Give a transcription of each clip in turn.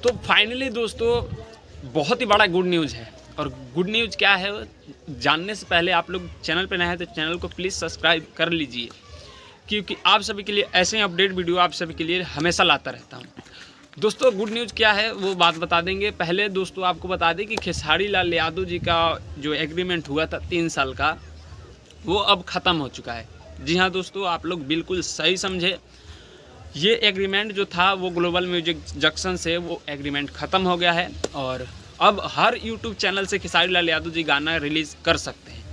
तो फाइनली दोस्तों बहुत ही बड़ा गुड न्यूज़ है। और गुड न्यूज़ क्या है जानने से पहले आप लोग चैनल पे नए हैं तो चैनल को प्लीज़ सब्सक्राइब कर लीजिए, क्योंकि आप सभी के लिए ऐसे ही अपडेट वीडियो आप सभी के लिए हमेशा लाता रहता हूँ। दोस्तों गुड न्यूज़ क्या है वो बात बता देंगे। पहले दोस्तों आपको बता दें कि खेसारी लाल यादव जी का जो एग्रीमेंट हुआ था 3 साल का, वो अब ख़त्म हो चुका है। जी हाँ दोस्तों, आप लोग बिल्कुल सही समझे। ये एग्रीमेंट जो था वो ग्लोबल म्यूजिक जंक्शन से वो एग्रीमेंट ख़त्म हो गया है और अब हर यूट्यूब चैनल से खेसारी लाल यादव जी गाना रिलीज़ कर सकते हैं।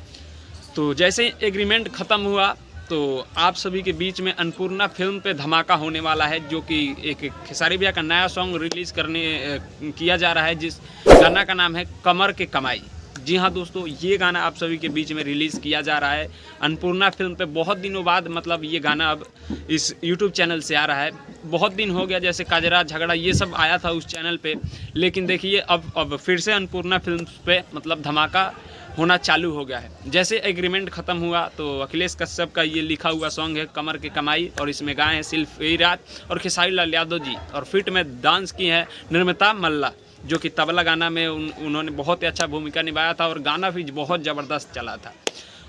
तो जैसे ही एग्रीमेंट ख़त्म हुआ तो आप सभी के बीच में अन्नपूर्णा फिल्म पे धमाका होने वाला है, जो कि एक खेसारी भैया का नया सॉन्ग रिलीज़ किया जा रहा है, जिस गाना का नाम है कमर के कमाई। जी हाँ दोस्तों, ये गाना आप सभी के बीच में रिलीज़ किया जा रहा है अन्नपूर्णा फिल्म पे। बहुत दिनों बाद मतलब ये गाना अब इस यूट्यूब चैनल से आ रहा है। बहुत दिन हो गया, जैसे काजरा झगड़ा ये सब आया था उस चैनल पे, लेकिन देखिए अब फिर से अन्नपूर्णा फिल्म पे मतलब धमाका होना चालू हो गया है। जैसे एग्रीमेंट ख़त्म हुआ तो अखिलेश कश्यप का ये लिखा हुआ सॉन्ग है कमर के कमाई, और इसमें गाए हैं सिल्फी रात और खेसारी लाल यादव जी, और फिट में डांस की है निर्मिता मल्ला, जो कि तबला गाना में उन्होंने बहुत ही अच्छा भूमिका निभाया था और गाना भी बहुत ज़बरदस्त चला था।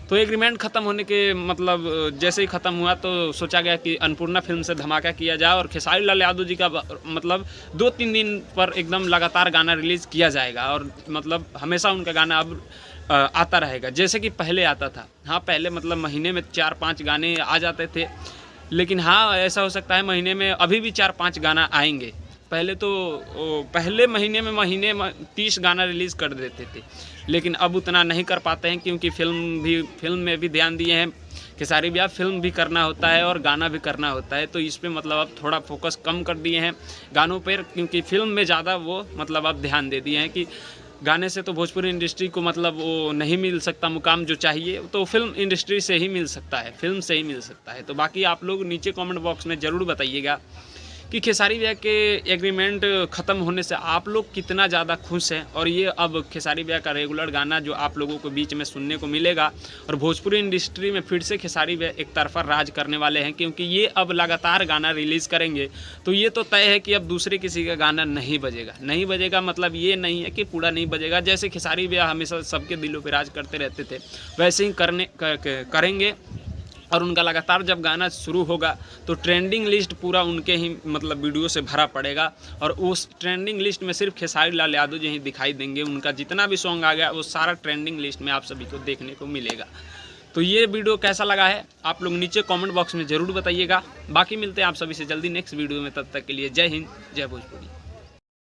तो एग्रीमेंट ख़त्म होने के मतलब जैसे ही ख़त्म हुआ तो सोचा गया कि अन्नपूर्णा फिल्म से धमाका किया जाए और खेसारी लाल यादव जी का मतलब 2-3 दिन पर एकदम लगातार गाना रिलीज़ किया जाएगा, और मतलब हमेशा उनका गाना अब आता रहेगा जैसे कि पहले आता था। हाँ, पहले मतलब महीने में 4-5 गाने आ जाते थे, लेकिन हाँ ऐसा हो सकता है महीने में अभी भी 4-5 गाना आएंगे। पहले महीने में 30 गाना रिलीज़ कर देते थे, लेकिन अब उतना नहीं कर पाते हैं, क्योंकि फिल्म में भी ध्यान दिए हैं खेसारी भैया। फिल्म भी करना होता है और गाना भी करना होता है, तो इस पे मतलब अब थोड़ा फोकस कम कर दिए हैं गानों पर, क्योंकि फिल्म में ज़्यादा वो मतलब अब ध्यान दे दिए हैं कि गाने से तो भोजपुरी इंडस्ट्री को मतलब वो नहीं मिल सकता मुकाम जो चाहिए, तो फिल्म इंडस्ट्री से ही मिल सकता है, फिल्म से ही मिल सकता है। तो बाकी आप लोग नीचे कमेंट बॉक्स में ज़रूर बताइएगा कि खेसारी भैया के एग्रीमेंट ख़त्म होने से आप लोग कितना ज़्यादा खुश हैं, और ये अब खेसारी भैया का रेगुलर गाना जो आप लोगों को बीच में सुनने को मिलेगा, और भोजपुरी इंडस्ट्री में फिर से खेसारी भैया एक तरफा राज करने वाले हैं, क्योंकि ये अब लगातार गाना रिलीज़ करेंगे। तो ये तो तय है कि अब दूसरे किसी का गाना नहीं बजेगा। मतलब ये नहीं है कि पूरा नहीं बजेगा। जैसे खेसारी भैया हमेशा सबके दिलों पर राज करते रहते थे, वैसे ही करेंगे। और उनका लगातार जब गाना शुरू होगा तो ट्रेंडिंग लिस्ट पूरा उनके ही मतलब वीडियो से भरा पड़ेगा, और उस ट्रेंडिंग लिस्ट में सिर्फ खेसारी लाल यादव जी ही दिखाई देंगे। उनका जितना भी सॉन्ग आ गया वो सारा ट्रेंडिंग लिस्ट में आप सभी को देखने को मिलेगा। तो ये वीडियो कैसा लगा है आप लोग नीचे कमेंट बॉक्स में ज़रूर बताइएगा। बाकी मिलते हैं आप सभी से जल्दी नेक्स्ट वीडियो में, तब तक के लिए जय हिंद, जय भोजपुरी।